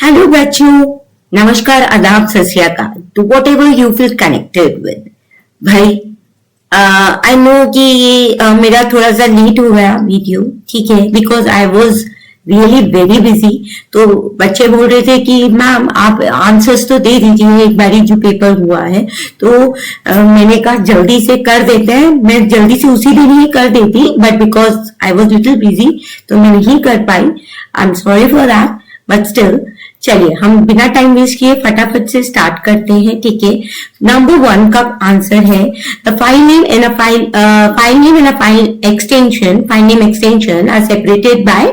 Hello बच्चों, नमस्कार, आदाब, सत श्री अकाल to whatever you feel connected with. भाई आई नो कि मेरा थोड़ा सा लेट हो गया वीडियो, ठीक है, because I was really very busy. तो बच्चे बोल रहे थे कि मैम आप आंसर्स तो दे दीजिए एक बारी जो पेपर हुआ है। तो मैंने कहा जल्दी से कर देते हैं। मैं जल्दी से उसी दिन ही कर देती, but because I was little busy तो मैं नहीं कर पाई। I am sorry for that, but still चलिए हम बिना टाइम वेस्ट किए फटाफट से स्टार्ट करते हैं, ठीक है। नंबर 1 का आंसर है the file name in a file extension are separated by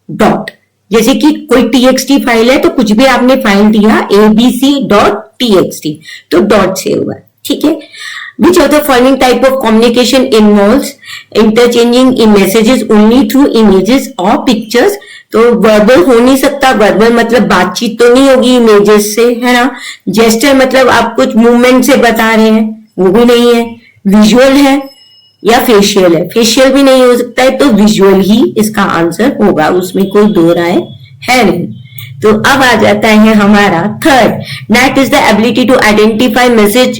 dot. जैसे कि कोई टीएक्सटी फाइल है तो कुछ भी आपने फाइल दिया abc.txt तो डॉट से होगा, ठीक है। Which of the following type of communication involves interchanging messages only through images or pictures? तो वर्बल हो नहीं सकता। वर्बल मतलब बातचीत तो नहीं होगी इमेजेस से, है ना। जेस्टर मतलब आप कुछ मूवमेंट से बता रहे हैं, वो भी नहीं है। विजुअल है या फेशियल है, फेशियल भी नहीं हो सकता है, तो विजुअल ही इसका आंसर होगा, उसमें कोई दो राय है नहीं। तो अब आ जाता है हमारा third, that is the ability to identify message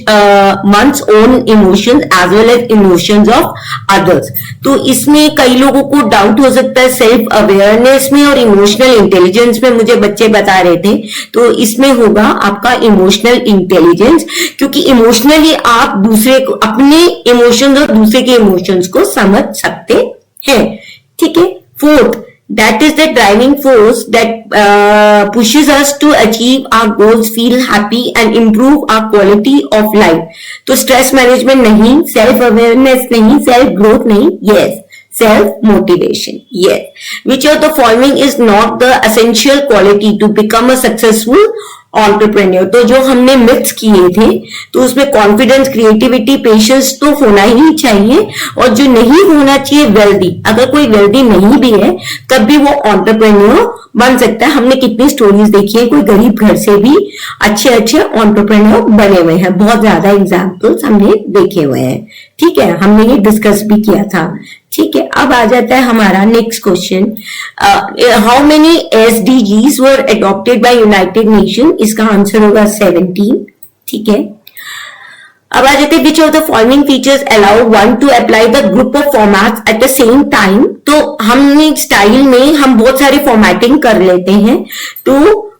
one's own emotions as well as emotions of others. तो इसमें कई लोगों को डाउट हो सकता है सेल्फ अवेयरनेस में और इमोशनल इंटेलिजेंस में, मुझे बच्चे बता रहे थे। तो इसमें होगा आपका इमोशनल इंटेलिजेंस, क्योंकि इमोशनली आप दूसरे को, अपने इमोशंस और दूसरे के इमोशंस को समझ सकते हैं, ठीक है। Fourth, that is the driving force that pushes us to achieve our goals, feel happy and improve our quality of life. तो stress management नहीं, self awareness नहीं, self growth नहीं, yes, self motivation, yes. Which of the following is not the essential quality to become a successful entrepreneur? तो जो हमने myths किए थे तो उसमें कॉन्फिडेंस, क्रिएटिविटी, पेशेंस तो होना ही चाहिए, और जो नहीं होना चाहिए वेल्दी। अगर कोई वेल्दी नहीं भी है तब भी वो एंटरप्रेन्योर बन सकता है। हमने कितनी स्टोरीज देखी है, कोई गरीब घर से भी अच्छे अच्छे एंटरप्रेन्योर बने हुए हैं, बहुत ज्यादा एग्जाम्पल्स हमने देखे हुए हैं, ठीक है। हमने ये डिस्कस भी किया था, ठीक है। अब आ जाता है हमारा next question, how many SDGs were adopted by United nation? इसका आंसर होगा 17, ठीक है। अब आ जाते हैं which of the following features allow one two apply the group of formats at the same time? तो हमने स्टाइल में हम बहुत सारे फॉर्मेटिंग कर लेते हैं तो,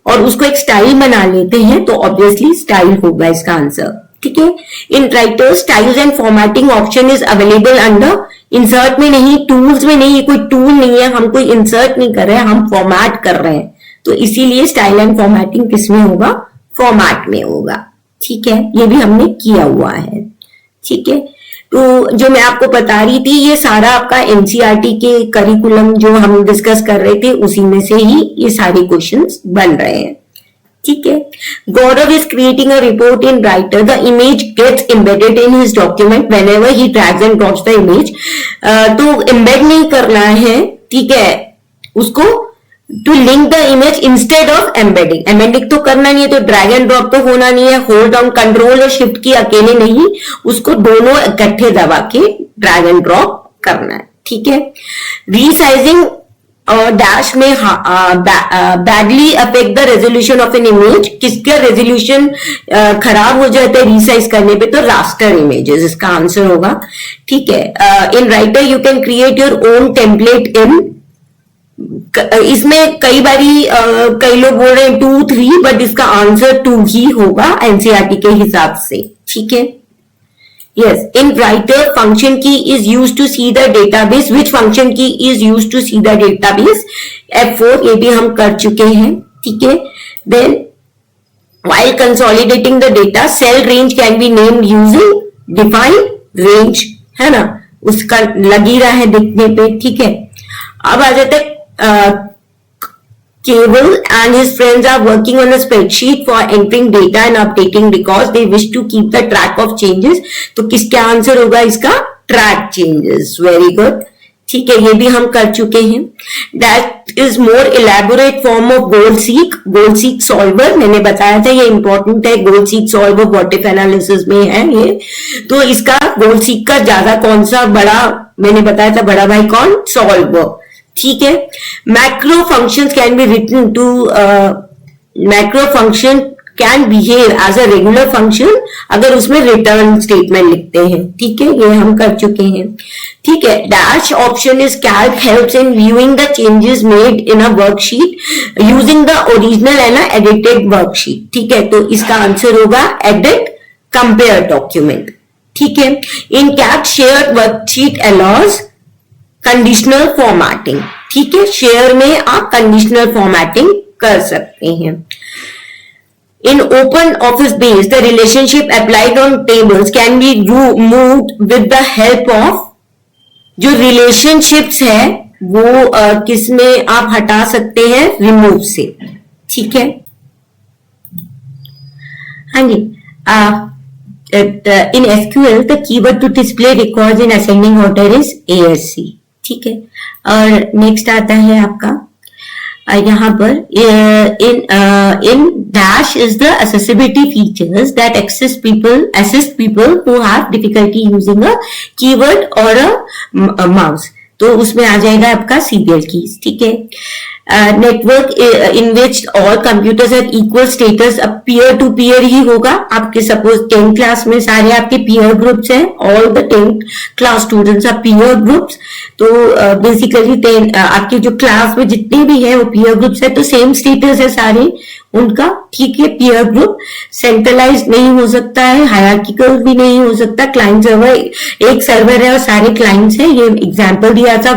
और उसको एक स्टाइल बना लेते हैं, तो ऑब्वियसली स्टाइल होगा इसका आंसर, ठीक है। In writer styles and formatting option is available under insert में नहीं, टूल्स में नहीं, कोई टूल नहीं है, हम कोई इंसर्ट नहीं कर रहे हैं, हम फॉर्मेट कर रहे हैं, तो इसीलिए स्टाइल एंड फॉर्मेटिंग किसमें होगा? फॉर्मेट में होगा, ठीक है। ये भी हमने किया हुआ है, ठीक है। तो जो मैं आपको बता रही थी ये सारा आपका एनसीईआरटी के करिकुलम जो हम डिस्कस कर रहे थे उसी में से ही ये सारे क्वेश्चंस बन रहे हैं, ठीक है। Gaurav is creating a report in Writer, the image gets embedded in his document whenever he drags and drops the image. तो एम्बेड नहीं करना है, ठीक है, उसको to link the image instead of embedding. Embedding तो करना नहीं है, तो ड्रैग एंड ड्रॉप तो होना नहीं है, होल्ड डाउन कंट्रोल और शिफ्ट की अकेले नहीं, उसको दोनों इकट्ठे दबा के ड्रैग एंड ड्रॉप करना है, ठीक है। रीसाइजिंग डैश में badly affect the resolution of an image, किसका रेजोल्यूशन खराब हो जाता है रीसाइज करने पे? तो रास्टर इमेजेस इसका आंसर होगा, ठीक है। In Writer you can create your own template in, इसमें कई बारी कई लोग बोल रहे हैं 2, 3, बट इसका आंसर 2 ही होगा एनसीईआरटी के हिसाब से, ठीक है। Yes, in writer function key is used to see the database. Which function key is used to see the database? F4, ये भी हम कर चुके हैं, ठीक है। Then while consolidating the data, cell range can be named using define range, है ना, उसका लगी रहा है दिखने पे, ठीक है। अब आ जाता है Cable and his friends are working on a spreadsheet for entering data and updating records. They wish to keep the track of changes. तो किसका आंसर होगा इसका? Track changes. Very good. ठीक है, ये भी हम कर चुके हैं। That is more elaborate form of goal seek. Goal seek solver मैंने बताया था, ये important है। goal seek solver what if analysis में है ये। तो इसका goal seek का ज्यादा कौन सा बड़ा, मैंने बताया था बड़ा भाई कौन? solver, ठीक है। Macro functions can be written to macro function can behave as a regular function अगर उसमें रिटर्न स्टेटमेंट लिखते हैं। ठीक है, ये हम कर चुके हैं। ठीक है, dash option is Calc helps in viewing the changes made in a worksheet using the original and edited worksheet. ठीक है, तो इसका आंसर होगा एडिट कंपेयर डॉक्यूमेंट। ठीक है, इन कैट share worksheet allows conditional formatting. ठीक है, शेयर में आप कंडीशनल फॉर्मेटिंग कर सकते हैं। In open office base, the relationship applied on tables can be moved with the help of जो relationships है वो किसमें आप हटा सकते हैं, रिमूव से। ठीक है, हाँ जी। In SQL, the keyword to display records in ascending order is ASC। ठीक है, और नेक्स्ट आता है आपका यहाँ पर in dash is the accessibility features that assist people who have difficulty using a keyboard or a mouse। तो उसमें आ जाएगा आपका CBL कीज। ठीक है, network in which all computers at equal status, अब पीयर टू पीयर ही होगा। आपके सपोज 10th क्लास में सारे आपके पीयर ग्रुप्स हैं, all the 10th class students are peer groups. तो बेसिकली आपके जो क्लास में जितने भी है वो पीयर ग्रुप्स है, तो सेम स्टेटस है सारे उनका। ठीक है, पीयर ग्रुप सेंट्रलाइज नहीं हो सकता है, हायरार्किकल भी नहीं हो सकता। क्लाइंट सर्वर, एक सर्वर है और सारे क्लाइंट्स हैं। ये एग्जांपल दिया था,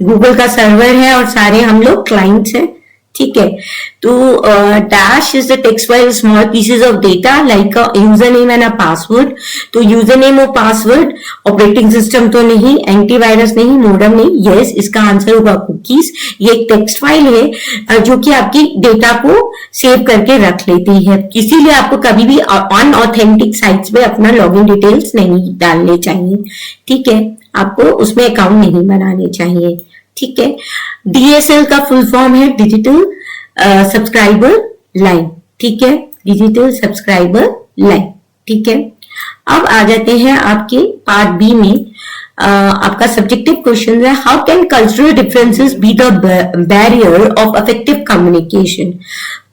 गूगल का सर्वर है और सारे हम लोग क्लाइंट्स हैं। ठीक है, तो dash is the text file small pieces of data like a user name and a password. तो यूजर नेम और पासवर्ड, ऑपरेटिंग सिस्टम तो नहीं, एंटीवायरस नहीं, मोडम नहीं। यस, इसका आंसर होगा कुकीज। ये एक टेक्स्ट फाइल है जो कि आपकी डेटा को सेव करके रख लेती है, इसीलिए आपको कभी भी अनऑथेंटिक साइट्स पे अपना लॉगिन डिटेल्स नहीं डालने चाहिए। ठीक है, आपको उसमें अकाउंट नहीं बनाने चाहिए। ठीक है, DSL का फुल फॉर्म है डिजिटल सब्सक्राइबर लाइन। ठीक है, डिजिटल सब्सक्राइबर लाइन। ठीक है, अब आ जाते हैं आपके पार्ट बी में। आपका सब्जेक्टिव क्वेश्चन है, how can cultural differences be the barrier of effective communication.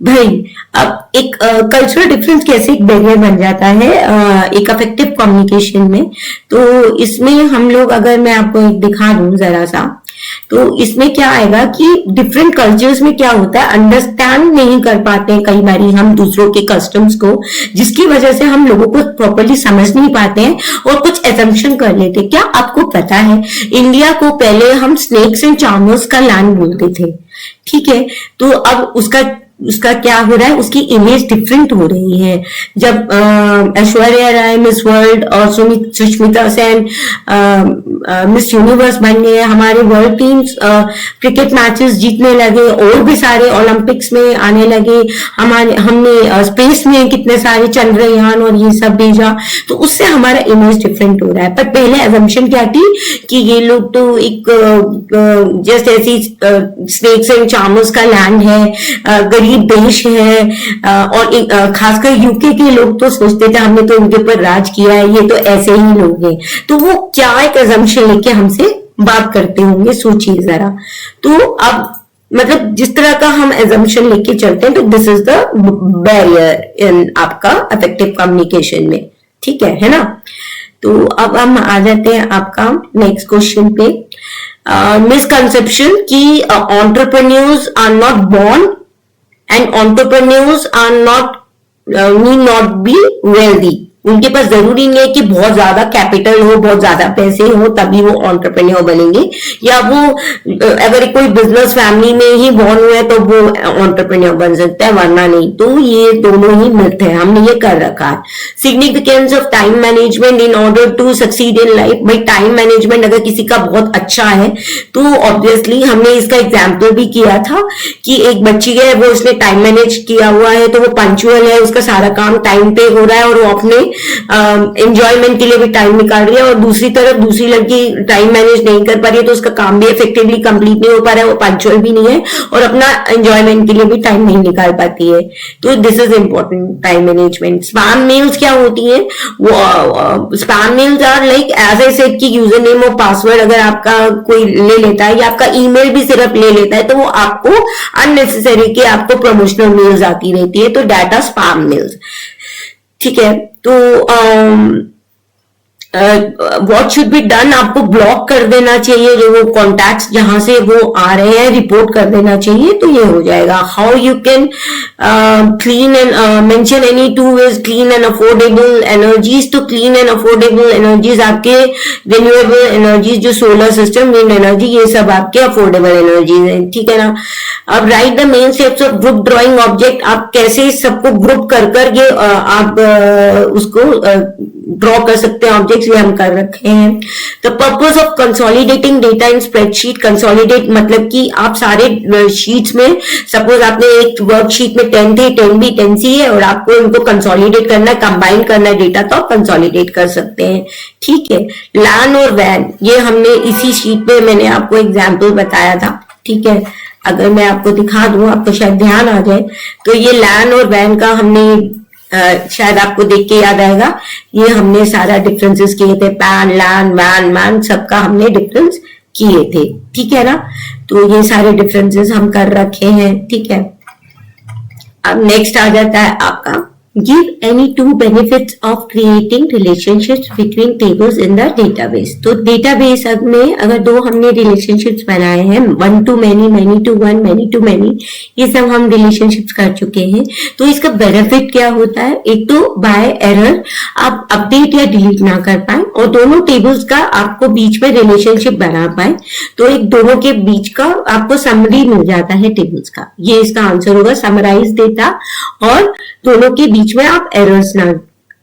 भाई, अब एक कल्चरल डिफरेंस कैसे एक बैरियर बन जाता है एक इफेक्टिव कम्युनिकेशन में। तो इसमें हम लोग, अगर मैं आपको एक दिखा दूं जरा सा, तो इसमें क्या आएगा कि डिफरेंट कल्चर्स में क्या होता है, अंडरस्टैंड नहीं कर पाते हैं कई बार हम दूसरों के कस्टम्स को, जिसकी वजह से हम लोगों को प्रॉपर्ली समझ नहीं पाते हैं और कुछ एजम्पशन कर लेते हैं। क्या आपको पता है, इंडिया को पहले हम स्नेक्स एंड चार्मर्स का लैंड बोलते थे। ठीक है, तो अब उसका क्या हो रहा है, उसकी इमेज डिफरेंट हो रही है। जब ऐश्वर्या राय मिस वर्ल्ड और सुष्मिता सेन मिस यूनिवर्स बन गए, हमारे वर्ल्ड टीम्स क्रिकेट मैचेस जीतने लगे और भी सारे ओलंपिक्स में आने लगे, हमने स्पेस में कितने सारे चंद्रयान और ये सब भेजा, तो उससे हमारा इमेज डिफरेंट हो रहा है। पर पहले एजम्पशन क्या थी कि ये लोग तो एक जैसे ऐसी स्नेक्स एंड चार्मर्स का लैंड है, देश है, और खासकर यूके के लोग तो सोचते थे हमने तो इनके ऊपर राज किया है, ये तो ऐसे ही लोग हैं। तो वो क्या एक अजम्पशन लेके हमसे बात करते होंगे, सोचिए जरा। तो अब मतलब जिस तरह का हम एजम्पशन लेके चलते हैं, तो दिस इज द बैरियर इन आपका इफेक्टिव कम्युनिकेशन में। ठीक है ना। तो अब हम आ जाते हैं आपका नेक्स्ट क्वेश्चन पे। मिसकंसेप्शन कि entrepreneurs are not born and entrepreneurs are need not be wealthy। उनके पास जरूरी नहीं है कि बहुत ज्यादा कैपिटल हो, बहुत ज्यादा पैसे हो तभी वो एंटरप्रेन्योर बनेंगे, या वो अगर कोई बिजनेस फैमिली में ही बॉर्न हुआ है तो वो एंटरप्रेन्योर बन सकता है, वरना नहीं। तो ये दोनों ही मिथ है, हमने ये कर रखा है। Significance of time management in order to succeed in life. भाई, टाइम मैनेजमेंट अगर किसी का बहुत अच्छा है तो ऑब्वियसली हमने इसका एग्जाम्पल भी किया था कि एक बच्ची है, वो उसने टाइम मैनेज किया हुआ है, तो वो पंक्चुअल है, उसका सारा काम टाइम पे हो रहा है और वो अपने एंजॉयमेंट के लिए भी टाइम निकाल रही है, और दूसरी तरफ दूसरी लड़की टाइम मैनेज नहीं कर पा रही है, तो उसका काम भी इफेक्टिवली कंप्लीट नहीं हो पा रहा है, वो पंक्चुअल भी नहीं है, और अपना एंजॉयमेंट के लिए भी टाइम नहीं निकाल पाती है। तो this is important time management. Spam mails क्या होती है? वो spam mails are like as I said कि यूजर नेम और पासवर्ड अगर आपका कोई ले लेता है, या आपका ईमेल भी सिर्फ ले लेता है, तो वो आपको अननेसेसरी के आपको प्रमोशनल मेल्स आती रहती है, तो डाटा स्पैम मेल्स। ठीक है, तो व्हाट शुड बी डन, आपको ब्लॉक कर देना चाहिए जो वो कॉन्टैक्ट्स जहां से वो आ रहे हैं, रिपोर्ट कर देना चाहिए, तो ये हो जाएगा। How you can clean and mention any two ways clean and affordable energies. तो क्लीन एंड अफोर्डेबल एनर्जीज आपके रिन्यूएबल एनर्जीज, जो सोलर सिस्टम, विंड एनर्जी, ये सब आपके अफोर्डेबल एनर्जीज हैं। ठीक है ना। अब right the main steps of group drawing object, आप कैसे सबको ग्रुप कर करके आप उसको ड्रॉ कर सकते हैं ऑब्जेक्ट्स, ये हम कर रखे हैं। The purpose of consolidating data in spreadsheet. Consolidate मतलब कि आप सारे शीट्स में, सपोज आपने एक वर्कशीट में 10 थे, 10 भी 10 सी है, और आपको इनको कंसोलिडेट करना है, कंबाइन करना है डेटा, तो आप कंसोलिडेट कर सकते हैं। ठीक है। लैन और वैन, ये हमने इसी शीट में मैंने आपको एग्जाम्पल बताया था। ठीक है, अगर मैं आपको दिखा दूं, आपको शायद ध्यान आ जाए, तो ये लैन और वैन का हमने शायद आपको देख के याद आएगा, ये हमने सारा डिफरेंसेस किए थे, पैन, लैन, वैन, मैन, सबका हमने डिफरेंस किए थे। ठीक है ना। तो ये सारे डिफरेंसेस हम कर रखे हैं। ठीक है। अब नेक्स्ट आ जाता है आपका give any two benefits of creating relationships between tables in the database। तो database में अगर दो हमने relationships बनाए हैं, one to many, many to one, many to many, ये सब हम relationships कर चुके हैं, तो इसका benefit क्या होता है? एक तो by error आप अपडेट या डिलीट ना कर पाए, और दोनों टेबल्स का आपको बीच में रिलेशनशिप बना पाए, तो एक दोनों के बीच का आपको समरी मिल जाता है टेबल्स का। ये इसका आंसर होगा, समराइज डेटा, और दोनों के बीच में आप एरर्स ना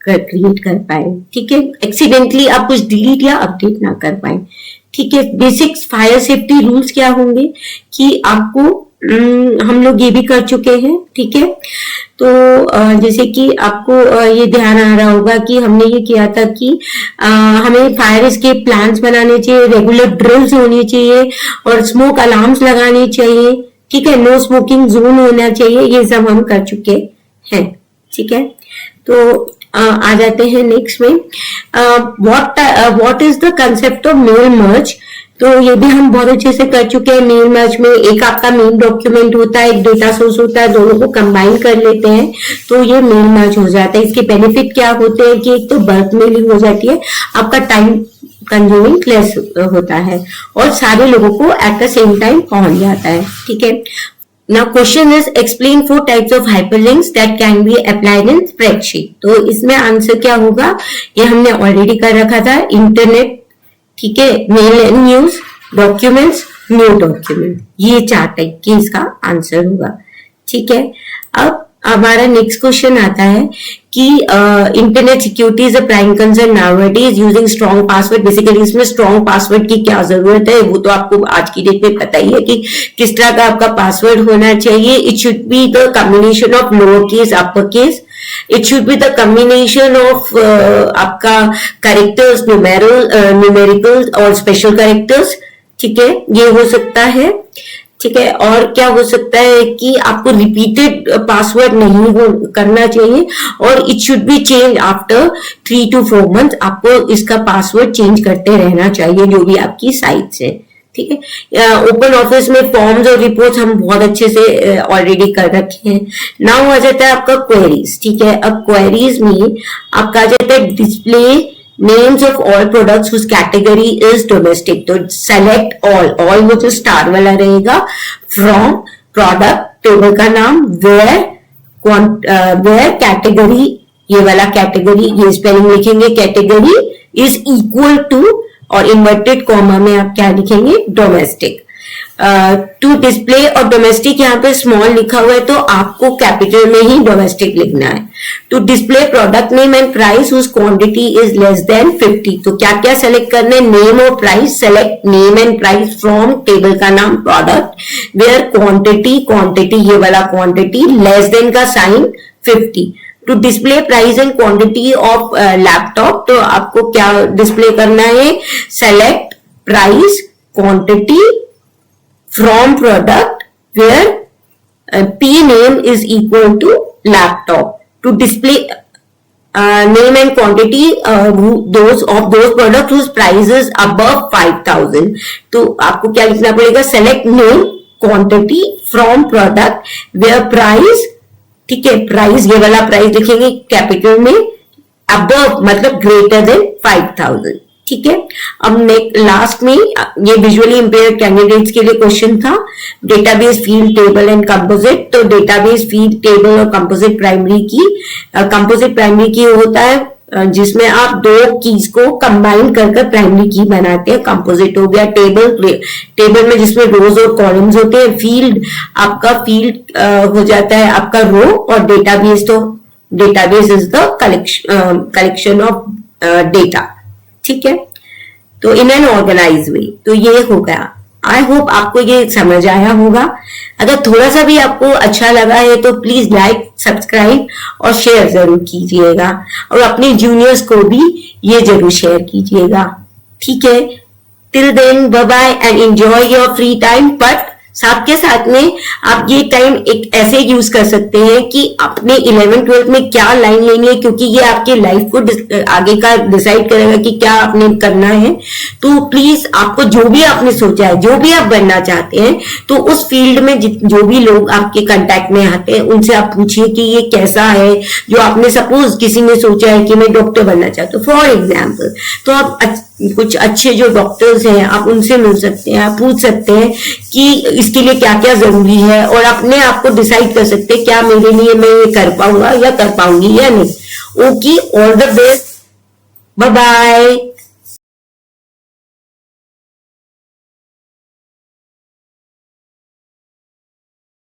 क्रिएट कर पाए। ठीक है। एक्सीडेंटली आप कुछ डिलीट या अपडेट ना कर पाए। ठीक है। बेसिक फायर सेफ्टी रूल्स क्या होंगे कि आपको हम लोग ये भी कर चुके हैं। ठीक है। तो जैसे कि आपको ये ध्यान आ रहा होगा कि हमने ये किया था कि हमें फायर एस्केप प्लान्स बनाने चाहिए, रेगुलर ड्रिल्स होनी चाहिए, और स्मोक अलार्म्स लगाने चाहिए। ठीक है। नो स्मोकिंग जोन होना चाहिए, ये सब हम कर चुके हैं। ठीक है। तो आ जाते हैं नेक्स्ट में, what is the concept of mail merge. तो ये भी हम बहुत अच्छे से कर चुके हैं। मेल मर्ज में एक आपका मेन डॉक्यूमेंट होता है, एक डेटा सोर्स होता है, दोनों को कंबाइन कर लेते हैं, तो ये मेल मर्ज हो जाता है। इसके बेनिफिट क्या होते हैं कि एक तो बल्क मेलिंग हो जाती है, आपका टाइम कंज्यूमिंग लेस होता है, और सारे लोगों को एट द सेम टाइम पहुंच जाता है। ठीक है। Now question is explain 4 types of hyperlinks that can be applied in spreadsheet। तो इसमें आंसर क्या होगा, ये हमने ऑलरेडी कर रखा था, इंटरनेट, ठीक है, male and news, documents, new document, ये 4 टाइप के इसका आंसर होगा। ठीक है। अब हमारा नेक्स्ट क्वेश्चन आता है कि internet security is a prime concern nowadays using strong password. Basically इसमें स्ट्रॉन्ग पासवर्ड की क्या जरूरत है, वो तो आपको आज की डेट में पता ही है कि किस तरह का आपका पासवर्ड होना चाहिए। It should be the combination of lower case, upper case. It should be the combination of आपका कैरेक्टर्स, न्यूमेरिकल्स और स्पेशल कैरेक्टर्स। ठीक है, ये हो सकता है। ठीक है। और क्या हो सकता है कि आपको रिपीटेड पासवर्ड नहीं करना चाहिए, और it should be change after 3 to 4 months। आपको इसका पासवर्ड चेंज करते रहना चाहिए जो भी आपकी साइट्स है। ठीक है। ओपन ऑफिस में फॉर्म्स और रिपोर्ट्स हम बहुत अच्छे से ऑलरेडी कर रखे हैं। नाउ आ जाता है आपका क्वेरीज। ठीक है। अब क्वेरीज में आपका आ जाता है display names of all products whose category is domestic। तो select all वो जो स्टार वाला रहेगा, from product, टेबल का नाम, where category, ये वाला कैटेगरी, ये स्पेलिंग लिखेंगे, कैटेगरी इज इक्वल टू, और इन्वर्टेड कॉमा में आप क्या लिखेंगे, डोमेस्टिक। टू डिस्प्ले, और डोमेस्टिक यहाँ पे स्मॉल लिखा हुआ है, तो आपको कैपिटल में ही डोमेस्टिक लिखना है। To display product name and price whose quantity is less than 50। तो क्या क्या सेलेक्ट करने, नेम और price. Select name and price from, table का नाम, प्रोडक्ट, वेयर क्वांटिटी, ये वाला क्वांटिटी, लेस देन का sign 50। To display price and quantity of laptop, तो आपको क्या डिस्प्ले करना है, select price quantity from product where P name is equal to laptop. To display name and quantity those products whose price is above 5,000. तो आपको क्या लिखना पड़ेगा, select name quantity from product where price, ठीक है, price ये वाला price लिखेंगे कैपिटल में, above मतलब greater than 5,000, ठीक है। अब लास्ट में ये विजुअली इंपेयर्ड कैंडिडेट्स के लिए क्वेश्चन था, database field table and composite. तो डेटाबेस फील्ड टेबल और कंपोजिट प्राइमरी की होता है जिसमें आप दो कीज को कंबाइन कर प्राइमरी की बनाते हैं। कंपोजिट हो गया टेबल में जिसमें रोज और कॉलम्स होते हैं। फील्ड आपका हो जाता है आपका रो, और database is the collection of data, ठीक है। तो इन एन ऑर्गेनाइज वे, तो ये हो गया। आई होप आपको ये समझ आया होगा। अगर थोड़ा सा भी आपको अच्छा लगा है तो प्लीज लाइक, सब्सक्राइब और शेयर जरूर कीजिएगा, और अपने जूनियर्स को भी ये जरूर शेयर कीजिएगा, ठीक है। Till then bye bye and enjoy your free time. But साथ के साथ में आप ये टाइम एक ऐसे यूज कर सकते हैं कि अपने 11th-12th में क्या लाइन लेनी है, क्योंकि ये आपकी लाइफ को आगे का डिसाइड करेगा कि क्या आपने करना है। तो प्लीज आपको जो भी आपने सोचा है, जो भी आप बनना चाहते हैं, तो उस फील्ड में जो भी लोग आपके कांटेक्ट में आते हैं उनसे आप पूछिए कि ये कैसा है। जो आपने सपोज किसी ने सोचा है कि मैं डॉक्टर बनना चाहता हूँ फॉर एग्जाम्पल, तो आप कुछ अच्छे जो डॉक्टर्स हैं आप उनसे मिल सकते हैं, आप पूछ सकते हैं कि इसके लिए क्या क्या जरूरी है, और अपने आप को डिसाइड कर सकते हैं क्या मेरे लिए मैं ये कर पाऊंगा या कर पाऊंगी या नहीं। Okay, all the best, bye bye.